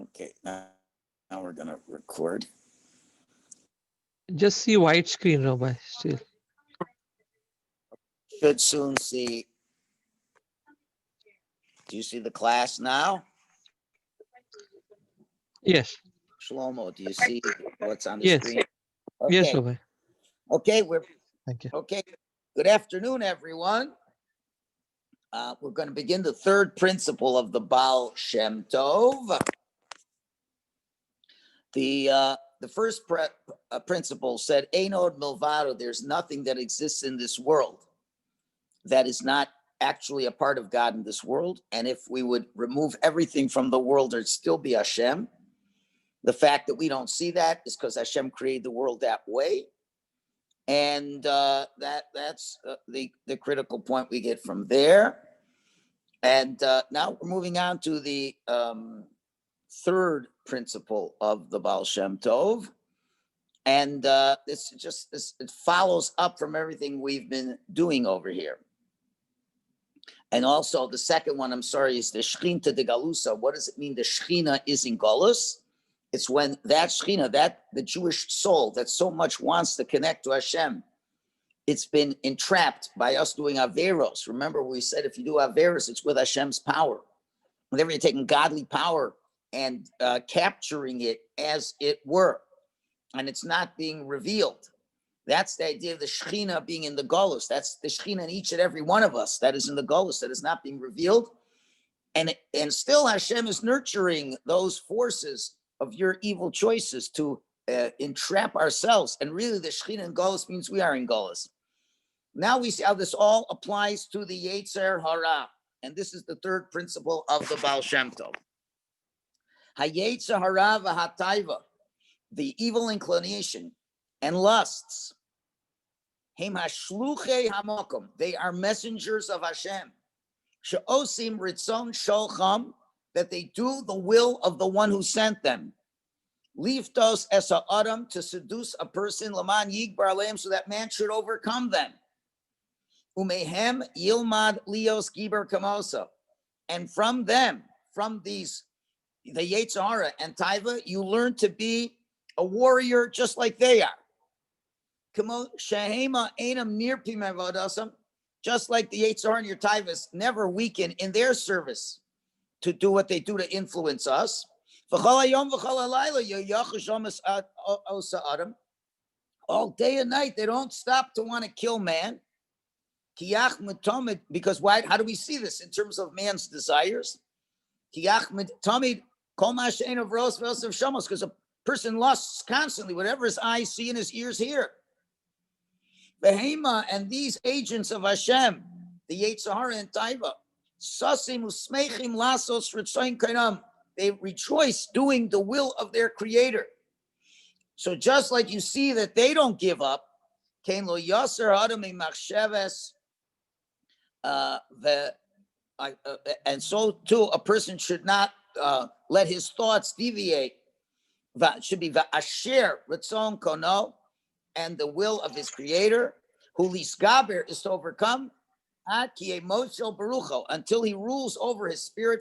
Okay, now we're gonna record. Just see white screen, Rabbi. Still. Should soon see. Do you see the class now? Yes. Shlomo, do you see what's on the Yes. screen? Yes, Okay. Rabbi. Okay, Thank you. okay. Good afternoon, everyone. We're going to begin the third principle of the Baal Shemtov. The first principle said, Einod milvado, there's nothing that exists in this world that is not actually a part of God in this world. And if we would remove everything from the world, there'd still be Hashem. The fact that we don't see that is because Hashem created the world that way. And that's the critical point we get from there. And now we're moving on to the third principle of the Baal Shem Tov. And it follows up from everything we've been doing over here. And also the second one, I'm sorry, is the Shechinta de Galusa. What does it mean the Shechina is in Galus? It's when that Shechina, that the Jewish soul that so much wants to connect to Hashem, it's been entrapped by us doing Averos. Remember, we said if you do Averos, it's with Hashem's power. Whenever you're taking godly power and capturing it as it were, and it's not being revealed. That's the idea of the Shechina being in the Golus. That's the Shechina in each and every one of us that is in the Golus, that is not being revealed. And still Hashem is nurturing those forces of your evil choices to entrap ourselves. And really the Shechina in Golus means we are in Golus. Now we see how this all applies to the Yetzer Hara. And this is the third principle of the Baal Shem Tov. Ha-Yetzer Hara v'ha-Taiva, the evil inclination and lusts. Hem hashluchei hamokum, they are messengers of Hashem. She'osim ritzon sholcham, that they do the will of the one who sent them. Liftos es ha'adam, to seduce a person, laman yigbar aleim, so that man should overcome them. Umehem yilmad lios giber kamosa, and from them, from these, the Yetzer Hara and Taiva, you learn to be a warrior just like they are. Just like the Yetzer Hara and your Taivas never weaken in their service to do what they do to influence us. All day and night, they don't stop to want to kill man. Because why? How do we see this in terms of man's desires? Because a person lusts constantly, whatever his eyes see and his ears hear. Behema, and these agents of Hashem, the Yetzer Hara and Taiva, sasim usmechim lasos ritzoin kainam, they rejoice doing the will of their creator. So just like you see that they don't give up, kein lo yaser adam machsheves, and so too a person should not let his thoughts deviate. Should be va'asher ritzon kono, and the will of his creator, who lisgaber is to overcome, until he rules over his spirit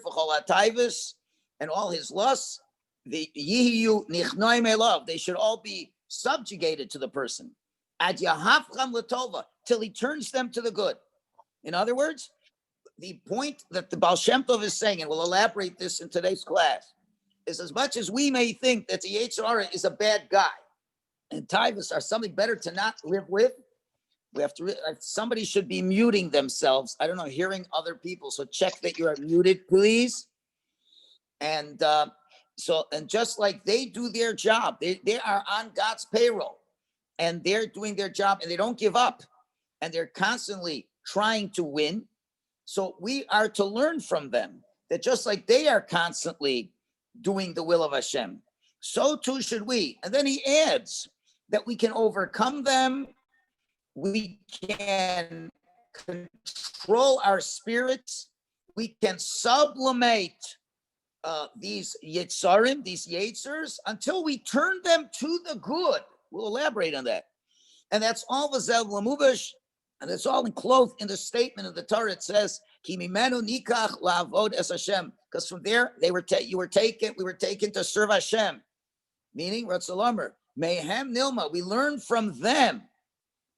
and all his lusts. The yihiyu nichnoim elav, they should all be subjugated to the person. Ad yahafcham latova, till he turns them to the good. In other words, the point that the Baal Shem Tov is saying, and we'll elaborate this in today's class, is as much as we may think that the Yetzer Hara is a bad guy, and Taivas are something better to not live with, we have to, somebody should be muting themselves. I don't know, hearing other people. So check that you are muted, please. And and just like they do their job, they are on God's payroll and they're doing their job and they don't give up and they're constantly trying to win. So we are to learn from them that just like they are constantly doing the will of Hashem, so too should we. And then he adds that we can overcome them. We can control our spirits. We can sublimate these Yetzarim, these Yetzers, until we turn them to the good. We'll elaborate on that. And that's all Vazev Lamubash And it's all enclosed in the statement of the Torah. It says, "Ki mimenu nikach la'avod es Hashem," because from there we were taken to serve Hashem. Meaning, Ratzalamer, Mehem Nilma, we learn from them,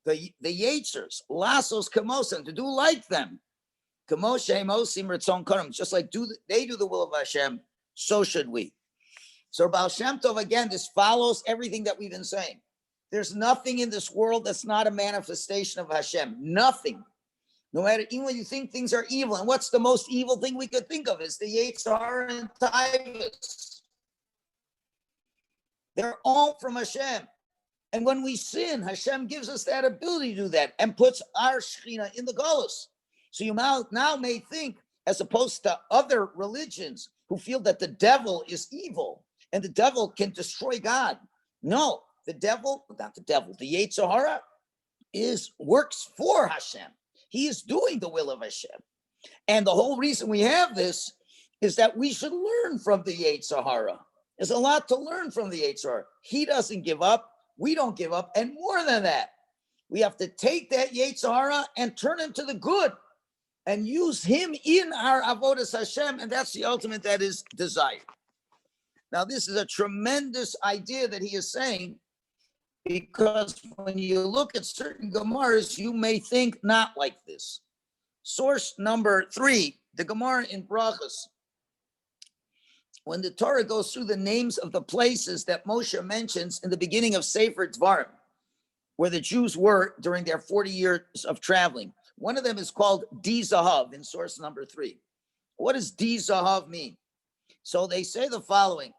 the Yetzers, Lassos Kamosim, to do like them. Kamoshe Mosim Ritzon Karam, just like they do the will of Hashem, so should we. So Baal Shemtov, again, this follows everything that we've been saying. There's nothing in this world that's not a manifestation of Hashem. Nothing. No matter, even when you think things are evil, and what's the most evil thing we could think of is the Yetzar and Taivas. They're all from Hashem. And when we sin, Hashem gives us that ability to do that and puts our Shekhinah in the Golus. So you now may think, as opposed to other religions who feel that the devil is evil and the devil can destroy God. No, the devil, not the devil, the Yetzer Hara works for Hashem. He is doing the will of Hashem. And the whole reason we have this is that we should learn from the Yetzer Hara. There's a lot to learn from the Yetzer Hara. He doesn't give up. We don't give up. And more than that, we have to take that Yetzer Hara and turn him to the good and use him in our Avodas Hashem. And that's the ultimate that is desired. Now, this is a tremendous idea that he is saying, because when you look at certain Gemaras, you may think not like this. Source number 3, the Gemara in Brachos. When the Torah goes through the names of the places that Moshe mentions in the beginning of Sefer Dvarim, where the Jews were during their 40 years of traveling, one of them is called Di Zahav in source number 3. What does Di Zahav mean? So they say the following,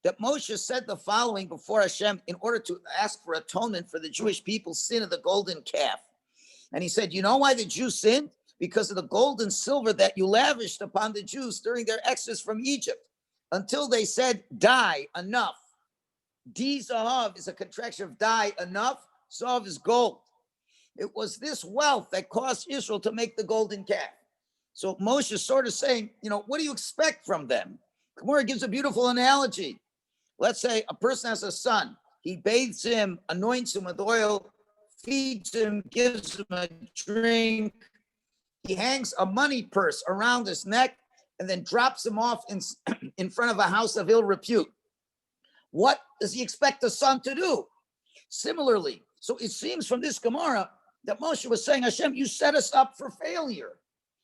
that Moshe said the following before Hashem in order to ask for atonement for the Jewish people's sin of the golden calf. And he said, you know why the Jews sinned? Because of the gold and silver that you lavished upon the Jews during their exodus from Egypt, until they said, die, enough. Di Zahav is a contraction of die, enough. Zahav is gold. It was this wealth that caused Israel to make the golden calf. So Moshe is sort of saying, what do you expect from them? Gemara gives a beautiful analogy. Let's say a person has a son. He bathes him, anoints him with oil, feeds him, gives him a drink. He hangs a money purse around his neck and then drops him off in front of a house of ill repute. What does he expect the son to do? Similarly, so it seems from this Gemara that Moshe was saying, Hashem, you set us up for failure.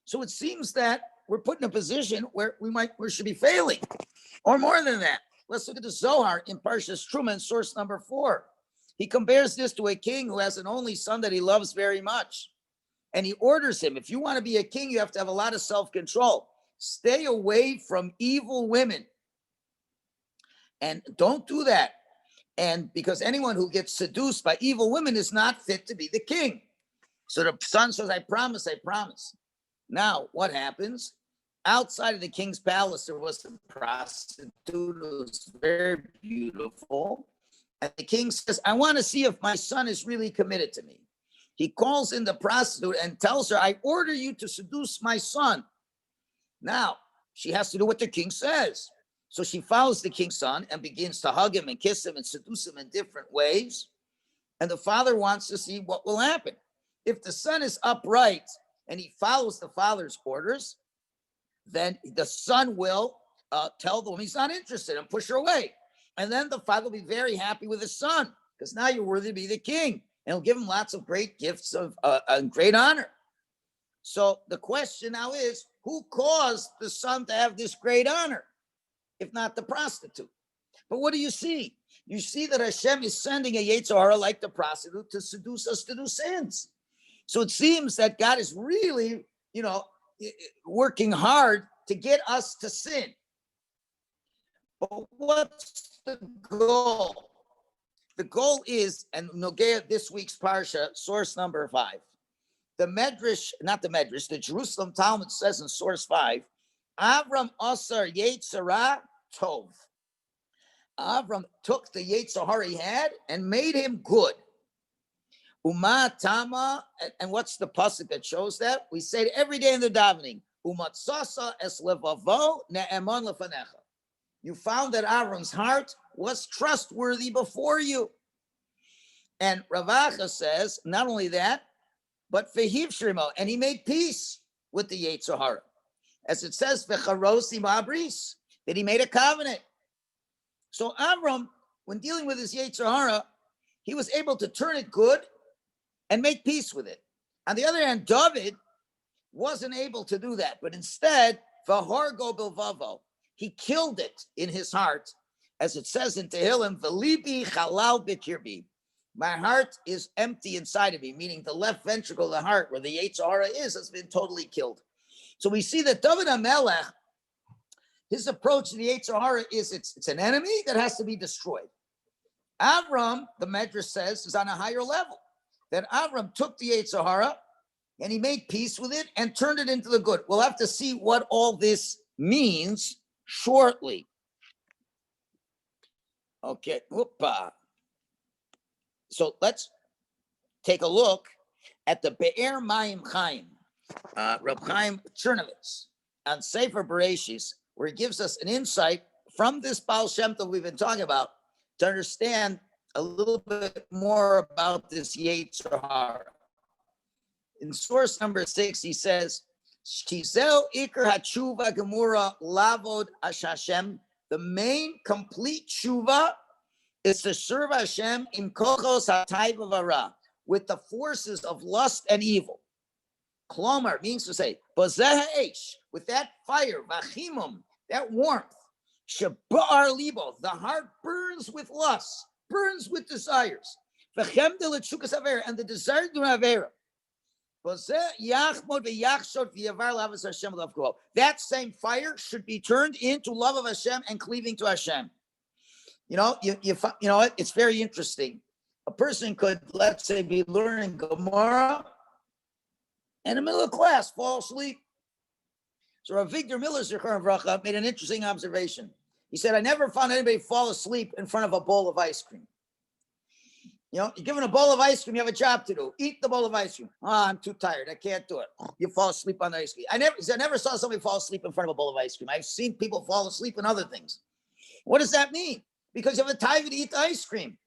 So it seems that we're put in a position where we should be failing, or more than that. Let's look at the Zohar in Parshas Truma, source number 4. He compares this to a king who has an only son that he loves very much. And he orders him, if you want to be a king, you have to have a lot of self-control. Stay away from evil women. And don't do that. And because anyone who gets seduced by evil women is not fit to be the king. So the son says, I promise, I promise. Now, what happens? Outside of the king's palace, there was a prostitute who was very beautiful. And the king says, I want to see if my son is really committed to me. He calls in the prostitute and tells her, I order you to seduce my son. Now, she has to do what the king says. So she follows the king's son and begins to hug him and kiss him and seduce him in different ways. And the father wants to see what will happen. If the son is upright and he follows the father's orders, then the son will tell the woman he's not interested and push her away. And then the father will be very happy with his son because now you're worthy to be the king. And he'll give him lots of great gifts of great honor. So the question now is, who caused the son to have this great honor, if not the prostitute? But what do you see? You see that Hashem is sending a Yetzer Hara like the prostitute to seduce us to do sins. So it seems that God is really, working hard to get us to sin. But what's the goal? The goal is, and Nogea, this week's Parsha, source number 5. The Medrash, not the Medrash, the Jerusalem Talmud says in source 5, Avram Asar Yetzirah Tov. Avram took the Yetzer Hara he had and made him good. Uma Tama, and what's the pasuk that shows that? We say it every day in the davening. Umatsasa es levavo ne'eman lefanecha. You found that Avram's heart was trustworthy before you. And Ravacha says, not only that, but Vehiv Shrimo, and he made peace with the Yetzer Hara. As it says, Vecharosi Mabris, that he made a covenant. So Avram, when dealing with his Yetzer Hara, he was able to turn it good and make peace with it. On the other hand, David wasn't able to do that, but instead, V'hargo bilvavo, he killed it in his heart, as it says in Tehillim, V'libi chalal b'kirbi. My heart is empty inside of me, meaning the left ventricle of the heart, where the Yetzer Hara is, has been totally killed. So we see that David HaMelech, his approach to the Yetzer Hara is it's an enemy that has to be destroyed. Avram, the Medrash says, is on a higher level. That Avram took the Yetzer Hara and he made peace with it and turned it into the good. We'll have to see what all this means shortly. Okay, whoopa. So let's take a look at the Be'er Mayim Chaim, Reb Chaim Chernovitz, on Sefer Bereshis, where he gives us an insight from this Baal Shemtov we've been talking about to understand a little bit more about this Yetzer Hara. In source number 6, he says, Shizel Iker HaTshuva Gemura Lavod Hashem. The main complete tshuva is to serve Hashem in kochos hatayva v'ara, with the forces of lust and evil. Klomar means to say, bozeh ha'esh, with that fire, v'achimum, that warmth, sheba'ar libo, the heart burns with lust, burns with desires, v'chem de l'tshukas avera, and the desire to do avera. That same fire should be turned into love of Hashem and cleaving to Hashem. You know, it's very interesting. A person could, let's say, be learning Gemara and in the middle of class fall asleep. So Rav Victor Miller Zichron Vracha made an interesting observation. He said, I never found anybody fall asleep in front of a bowl of ice cream. You know, you're given a bowl of ice cream, you have a job to do. Eat the bowl of ice cream. Oh, I'm too tired. I can't do it. You fall asleep on the ice cream. I never saw somebody fall asleep in front of a bowl of ice cream. I've seen people fall asleep in other things. What does that mean? Because you have a taiva to eat the ice cream.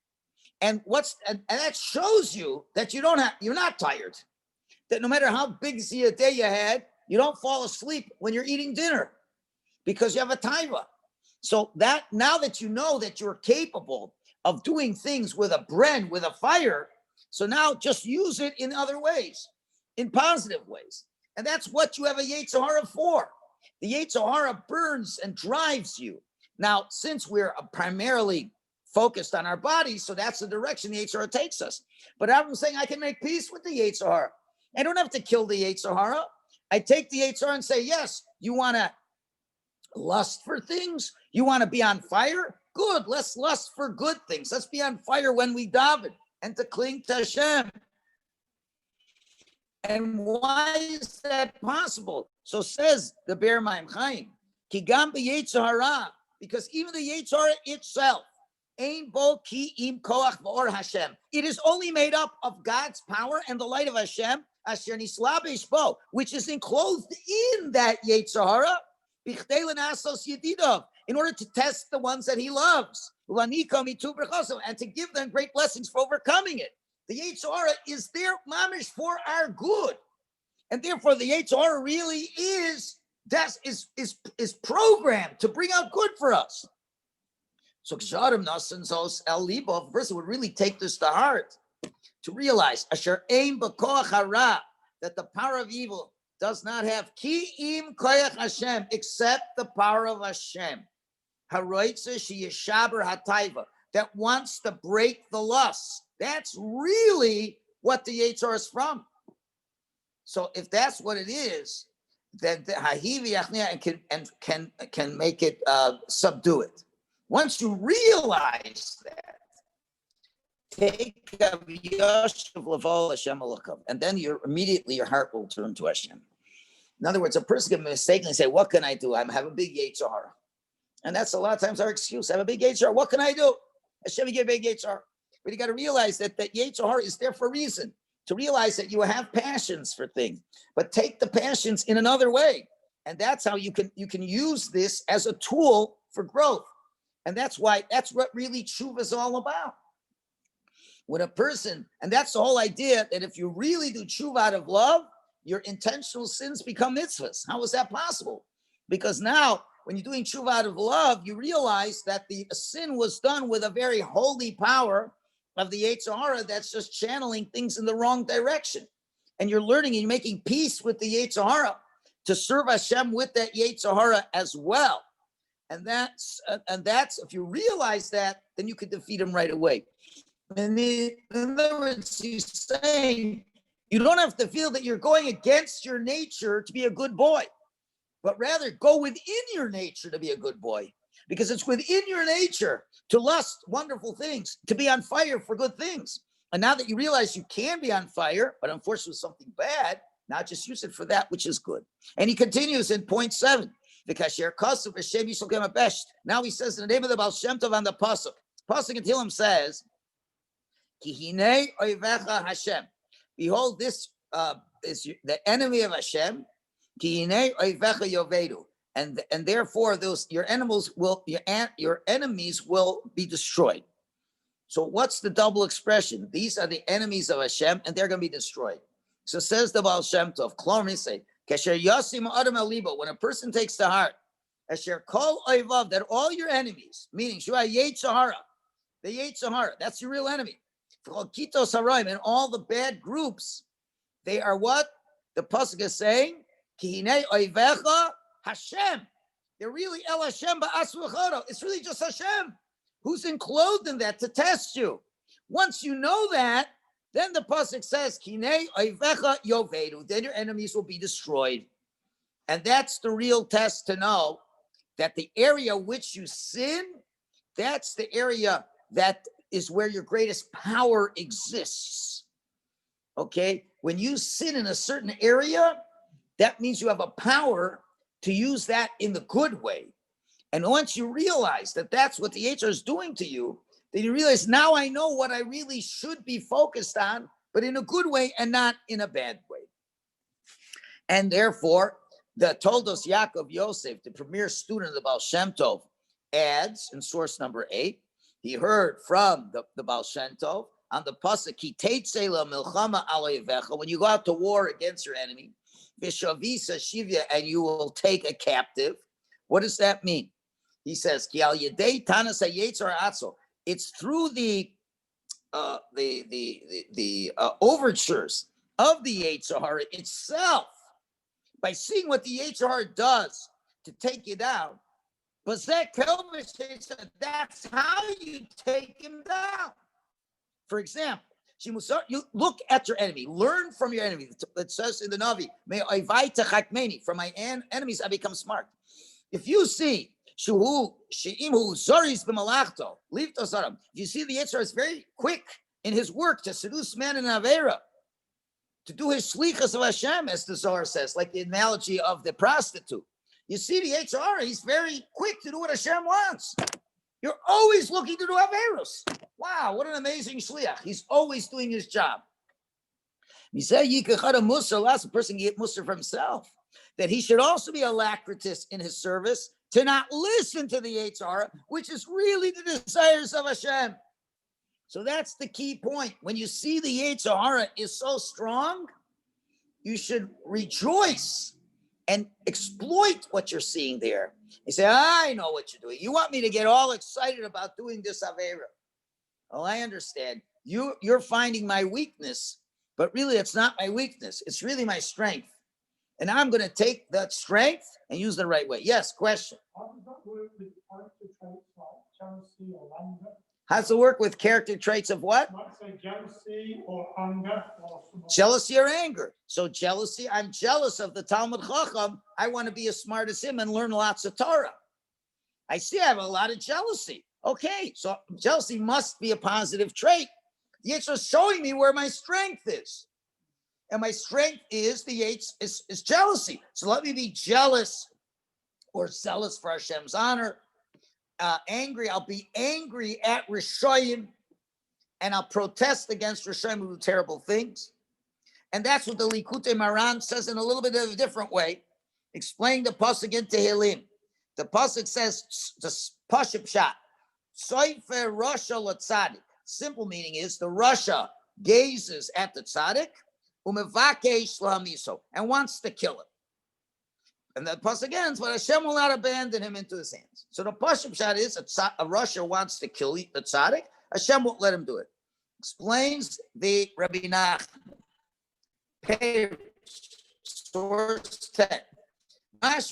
And that shows you that you're not tired. That no matter how busy a day you had, you don't fall asleep when you're eating dinner because you have a taiva. So that now that you know that you're capable of doing things with a bren, with a fire, so now just use it in other ways, in positive ways. And that's what you have a Yetzer Hara for. The Yetzer Hara burns and drives you. Now, since we're primarily focused on our bodies, so that's the direction the Yetzer Hara takes us. But I'm saying I can make peace with the Yetzer Hara. I don't have to kill the Yetzer Hara. I take the Yetzer Hara and say, yes, you want to lust for things? You want to be on fire? Good, let's lust for good things. Let's be on fire when we daven and to cling to Hashem. And why is that possible? So says the Be'er Mayim Chaim, Ki gam b'Yetzer Hara, because even the Yetzer Hara itself, Ein bo ki im koach v'or Hashem. It is only made up of God's power and the light of Hashem, asher nislabish bo, which is enclosed in that Yetzer Hara, b'chdei l'nasos yedidov, in order to test the ones that he loves, and to give them great blessings for overcoming it. The Yetzer Hara is there, mamish, for our good. And therefore, the Yetzer Hara really is programmed to bring out good for us. So, if a person would really take this to heart, to realize asher ein b'koach hara, that the power of evil does not have ki im koach Hashem, except the power of Hashem. Haroitza sheyeshaber hataiva, that wants to break the lust. That's really what the Yetzer Hara is from. So if that's what it is, then the hahivi can make it subdue it. Once you realize that, take and then your heart will turn to Hashem. In other words, a person can mistakenly say, what can I do? I have a big Yetzer Hara. And that's a lot of times our excuse. I have a big Yetzer Hara. What can I do? Hashem gave a big Yetzer Hara. But you got to realize that Yetzer Hara is there for a reason. To realize that you have passions for things, but take the passions in another way. And that's how you can use this as a tool for growth. And that's what really tshuva is all about. when a person, and that's the whole idea, that if you really do tshuva out of love, your intentional sins become mitzvahs. How is that possible? Because now, when you're doing tshuva out of love, you realize that the sin was done with a very holy power of the Yetzer Hara that's just channeling things in the wrong direction. And you're learning and you're making peace with the Yetzer Hara to serve Hashem with that Yetzer Hara as well. And that's if you realize that, then you can defeat him right away. And in other words, he's saying you don't have to feel that you're going against your nature to be a good boy, but rather go within your nature to be a good boy, because it's within your nature to lust wonderful things, to be on fire for good things. And now that you realize you can be on fire, but unfortunately with something bad, now just use it for that which is good. And he continues in point 7. Now he says in the name of the Baal Shemtov on the Pasuk. Pasuk in Tehillim says, Hashem. Behold, this is the enemy of Hashem. And therefore your enemies will be destroyed. So what's the double expression? These are the enemies of Hashem, and they're going to be destroyed. So says the Baal Shemtov, when a person takes to heart, that all your enemies, meaning the Yetzer Hara, that's your real enemy. And all the bad groups, they are what? The Pasuk is saying, Hashem. They're really El Hashem ba'asvacharo. It's really just Hashem who's enclosed in that to test you. Once you know that, then the Pasuk says, Kinei oivecha yovedu. Then your enemies will be destroyed. And that's the real test to know that the area which you sin, that's the area that is where your greatest power exists. Okay? When you sin in a certain area, that means you have a power to use that in the good way. And once you realize that that's what the Yetzer is doing to you, then you realize, now I know what I really should be focused on, but in a good way and not in a bad way. And therefore, the Toldos Yaakov Yosef, the premier student of the Baal Shemtov, adds in source number 8, he heard from the Baal Shemtov on the pasuk, Ki teitzei milchama al oivecha, when you go out to war against your enemy, v'shavisa shivya, and you will take a captive. What does that mean? He says, Ki al yedei tanas hayetzer atzo. It's through the overtures of the Yetzer Hara itself, by seeing what the Yetzer Hara does to take you down. But that's how you take him down. For example, you look at your enemy, learn from your enemy. It says in the Navi, from my enemies I become smart. If you see, if you see the Yetzer Hara is very quick in his work to seduce man in Avera, to do his shlichus of Hashem, as the Zohar says, like the analogy of the prostitute. You see the Yetzer Hara, he's very quick to do what Hashem wants. You're always looking to do Averos. Wow, what an amazing shliach. He's always doing his job. Lots of person can get musar for himself, that he should also be alacritous in his service, to not listen to the Yetzer Hara, which is really the desires of Hashem. So that's the key point. When you see the Yetzer Hara is so strong, you should rejoice and exploit what you're seeing there. You say, I know what you're doing. You want me to get all excited about doing this Avera. Oh, I understand. You're finding my weakness, but really it's not my weakness. It's really my strength. And I'm going to take that strength and use the right way. Yes, question. How does that work with character traits like jealousy or anger? How does it work with character traits of what? Might say jealousy or anger. Jealousy or anger. So jealousy, I'm jealous of the Talmud Chacham. I want to be as smart as him and learn lots of Torah. I see I have a lot of jealousy. Okay, so jealousy must be a positive trait. The Yetzer is showing me where my strength is. And my strength is the Yetzer is jealousy. So let me be jealous or zealous for Hashem's honor. Angry, I'll be angry at Rishoyim, and I'll protest against Rishoyim who do terrible things. And that's what the Likutei Maran says in a little bit of a different way. Explain the pasuk in Tehillim. The pasuk says, the pasuk pshat, Soifer Rosha L'Tzadik. Simple meaning is the Russia gazes at the tzaddik, umevakesh la'amiso, and wants to kill him. And the pasuk ends, but Hashem will not abandon him into his hands. So the pasuk shot is a Russia wants to kill the tzaddik. Hashem won't let him do it. Explains the Rabbi Nachman. Source 10. That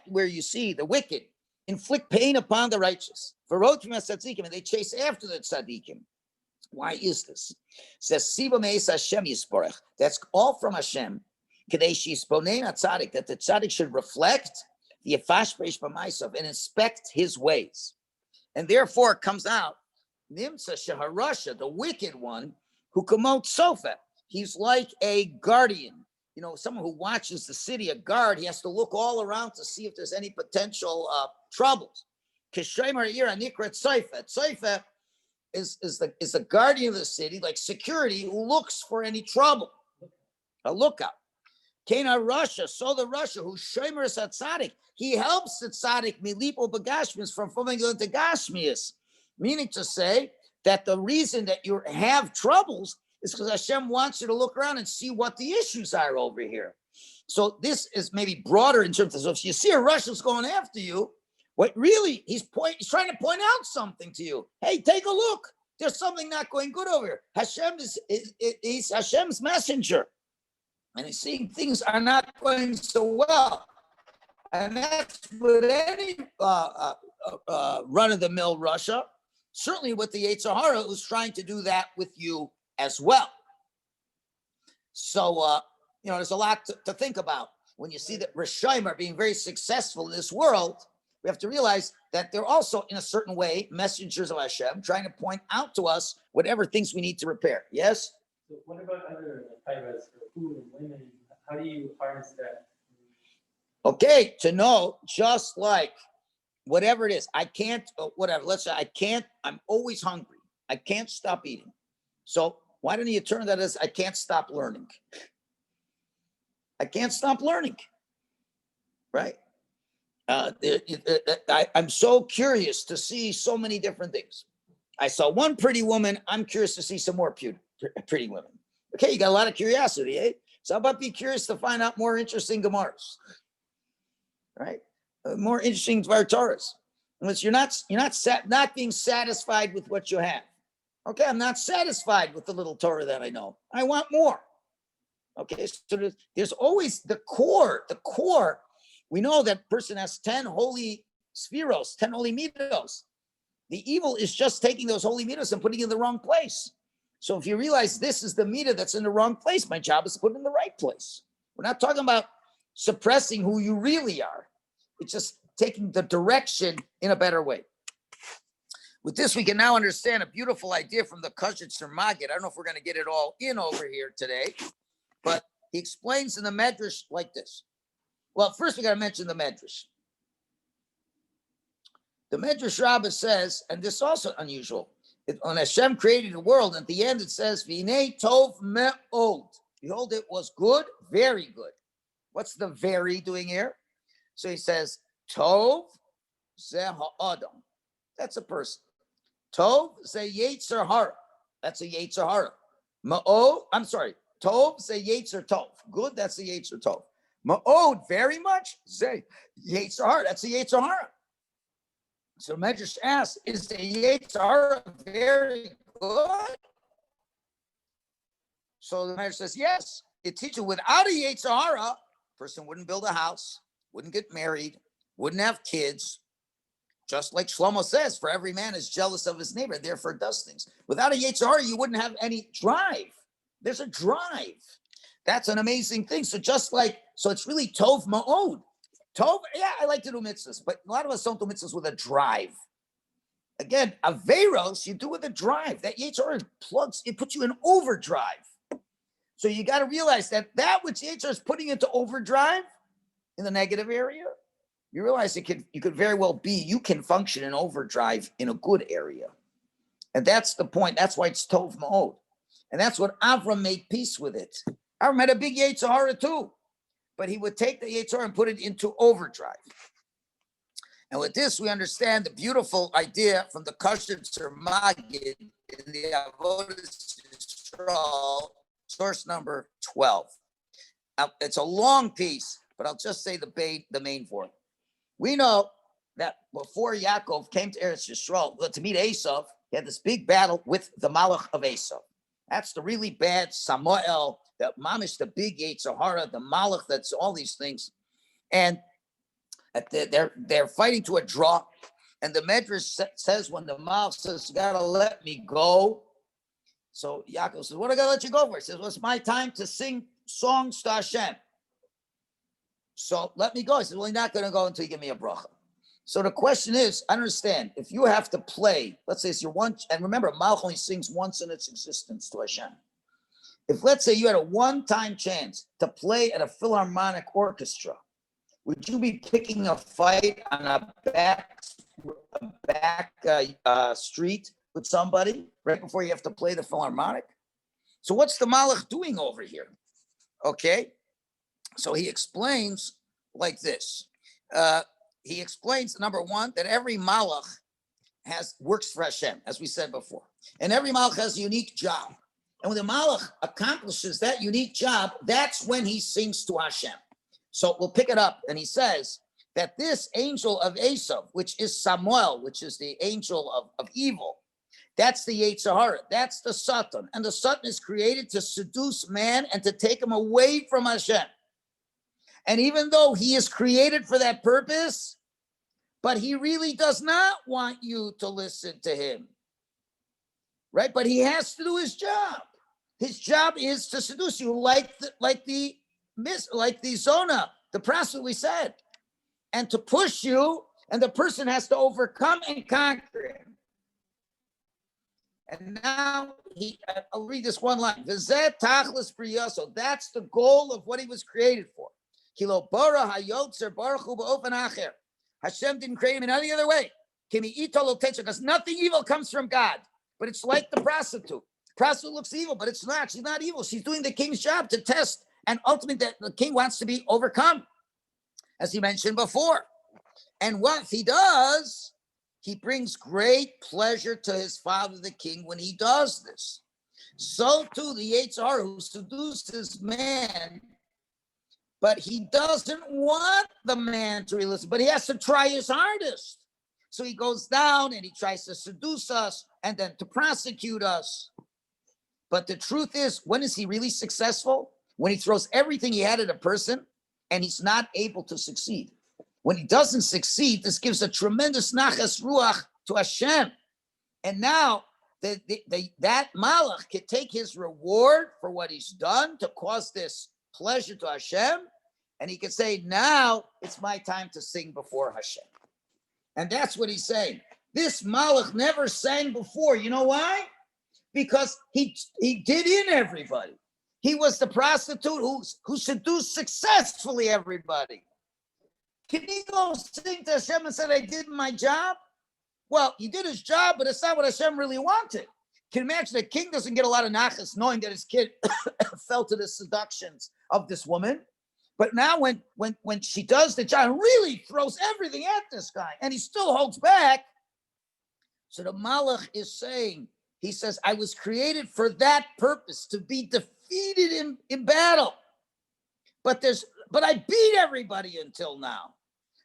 where you see the wicked inflict pain upon the righteous. And they chase after the tzaddikim. Why is this? It says, that's all from Hashem. That the tzaddik should reflect the and inspect his ways. And therefore it comes out, the wicked one, who commode sofa. He's like a guardian. Someone who watches the city, a guard. He has to look all around to see if there's any potential troubles. Tzaifa is the guardian of the city, like security, who looks for any trouble. A lookout. Kena Russia, so the Russia who shomer tzaddik, he helps the tzaddik milipo begashmius from falling into gashmius, meaning to say that the reason that you have troubles is because Hashem wants you to look around and see what the issues are over here. So this is maybe broader in terms of, so if you see a Russian's going after you, what really he's trying to point out something to you. Hey, take a look. There's something not going good over here. Hashem is Hashem's messenger. And he's seeing things are not going so well. And that's with any run-of-the-mill Russia, certainly with the Yetzer Hara, who's trying to do that with you as well. So, there's a lot to think about. When you see that Rishaim are being very successful in this world, we have to realize that they're also, in a certain way, messengers of Hashem, trying to point out to us whatever things we need to repair. Yes? So what about other types for food and women? How do you harness that? Okay, to know, just like whatever it is, I can't, whatever, let's say I'm always hungry. I can't stop eating. So why don't you turn that as I can't stop learning? I can't stop learning, right? I'm so curious to see so many different things. I saw one pretty woman. I'm curious to see some more pretty women. Okay, you got a lot of curiosity, eh? So how about be curious to find out more interesting Gemaras, right? More interesting Dvar Torahs. Unless you're not being satisfied with what you have. Okay, I'm not satisfied with the little Torah that I know. I want more. Okay, so there's always the core. The core, we know that person has 10 holy spheros, 10 holy midos. The evil is just taking those holy midos and putting it in the wrong place. So if you realize this is the midah that's in the wrong place, my job is to put it in the right place. We're not talking about suppressing who you really are. It's just taking the direction in a better way. With this, we can now understand a beautiful idea from the Kashitzer Maggid. I don't know if we're going to get it all in over here today, but he explains in the Medrash like this. Well, first we got to mention the Medrash. The Medrash Rabbah says, and this is also unusual, when Hashem created the world, at the end it says, V'nei tov me'od. Behold, it was good, very good. What's the very doing here? So he says, Tov ze ha'adam. That's a person. Tov ze yetzer hara. That's a yetzer hara. Tov ze yetzer tov. Good, that's a yetzer tov. Ma'od, very much, ze yetzer hara. That's a yetzer hara. So Medrash asks, is the yetzer hara very good? So the Medrash says, yes. It teaches without a yetzer hara, person wouldn't build a house, wouldn't get married, wouldn't have kids. Just like Shlomo says, for every man is jealous of his neighbor, therefore does things. Without a yetzer hara, you wouldn't have any drive. There's a drive. That's an amazing thing. So it's really tov ma'od. Tov, yeah, I like to do mitzvahs, but a lot of us don't do mitzvahs with a drive. Again, averos, you do with a drive. That yetzer hara it puts you in overdrive. So you got to realize that which yetzer hara is putting into overdrive in the negative area, you realize you could very well be, you can function in overdrive in a good area. And that's the point. That's why it's tov ma'od. And that's what Avram made peace with it. Avram had a big yetzer hara too, but he would take the yetzer hara and put it into overdrive. And with this, we understand the beautiful idea from the Kasher Tzermagid in the Avodas Yisrael, source number 12. It's a long piece, but I'll just say the main for it. We know that before Yaakov came to Eretz Yisrael to meet Esav, he had this big battle with the Malach of Esav. That's the really bad Samuel, the Mamish, the big Yetzer Hara, the Malach, that's all these things. And they're fighting to a draw. And the Medrash says when the Malach says, you gotta let me go. So Yaakov says, what am I gonna let you go for? He says, well, it's my time to sing songs to Hashem. So let me go. He says, well, you're not gonna go until you give me a bracha. So the question is, I understand, if you have to play, let's say it's your one, and remember, Malach only sings once in its existence to Hashem. If let's say you had a one-time chance to play at a philharmonic orchestra, would you be picking a fight on a back street with somebody right before you have to play the philharmonic? So what's the Malach doing over here? Okay, so he explains like this. He explains, number one, that every Malach works for Hashem, as we said before. And every Malach has a unique job. And when the Malach accomplishes that unique job, that's when he sings to Hashem. So we'll pick it up. And he says that this angel of Esav, which is Samuel, which is the angel of evil, that's the Yetzer Hara, that's the Satan. And the Satan is created to seduce man and to take him away from Hashem. And even though he is created for that purpose, but he really does not want you to listen to him, right? But he has to do his job. His job is to seduce you, like the Zona, the prostitute we said, and to push you, and the person has to overcome and conquer him. And now I'll read this one line. V'zeh tachlis briyaso. That's the goal of what he was created for. Kilo bara hayotzer baruch hu ba'ofen acher. Hashem didn't create him in any other way. Because nothing evil comes from God. But it's like the prostitute. Prostitute looks evil, but it's not. She's not evil. She's doing the king's job to test. And ultimately, the king wants to be overcome, as he mentioned before. And what he does, he brings great pleasure to his father, the king, when he does this. So too, the Yetzer Hara, who seduces man, but he doesn't want the man to listen, but he has to try his hardest. So he goes down and he tries to seduce us and then to prosecute us. But the truth is, when is he really successful? When he throws everything he had at a person and he's not able to succeed. When he doesn't succeed, this gives a tremendous nachas ruach to Hashem. And now that malach can take his reward for what he's done to cause this pleasure to Hashem. And he can say, now it's my time to sing before Hashem. And that's what he's saying. This malach never sang before. You know why? Because he did in everybody. He was the prostitute who seduced successfully everybody. Can he go sing to Hashem and say, I did my job? Well, he did his job, but it's not what Hashem really wanted. Can you imagine a king doesn't get a lot of nachas knowing that his kid fell to the seductions of this woman? But now when she does the job, really throws everything at this guy, and he still holds back. So the malach is saying, he says, I was created for that purpose, to be defeated in battle. But I beat everybody until now.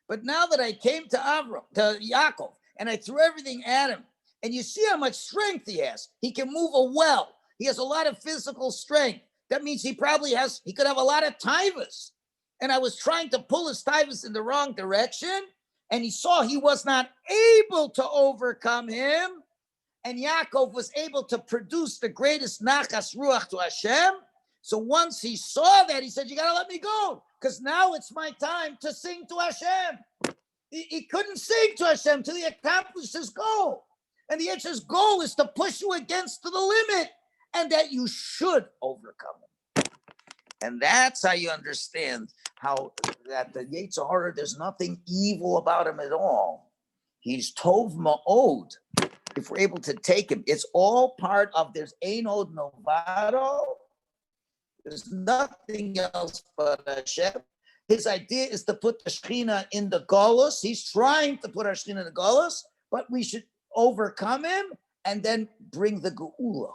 But now that I came to Yaakov, and I threw everything at him, and you see how much strength he has. He can move a well. He has a lot of physical strength. That means he could have a lot of taivas. And I was trying to pull his taivas in the wrong direction, and he saw he was not able to overcome him. And Yaakov was able to produce the greatest nachas ruach to Hashem. So once he saw that, he said, you got to let me go, because now it's my time to sing to Hashem. He couldn't sing to Hashem till he accomplished his goal. And the answer's goal is to push you against to the limit, and that you should overcome it. And that's how you understand how that the Yetzer Hara, there's nothing evil about him at all. He's Tov Ma'od. If we're able to take him, it's all part of, there's Einod Novado. There's nothing else but Hashem. his idea is to put the Shekhinah in the Golus. He's trying to put our Shekhinah in the Golus, but we should overcome him and then bring the Geula.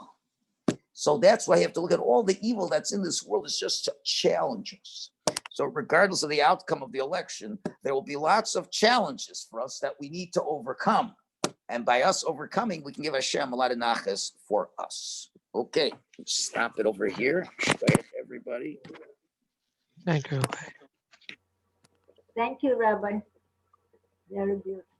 So that's why you have to look at all the evil that's in this world. It's just challenges. So regardless of the outcome of the election, there will be lots of challenges for us that we need to overcome. And by us overcoming, we can give Hashem a lot of nachas for us. Okay, stop it over here. Bye, everybody. Thank you, Rabbi. Thank you, Rabbi. Very beautiful.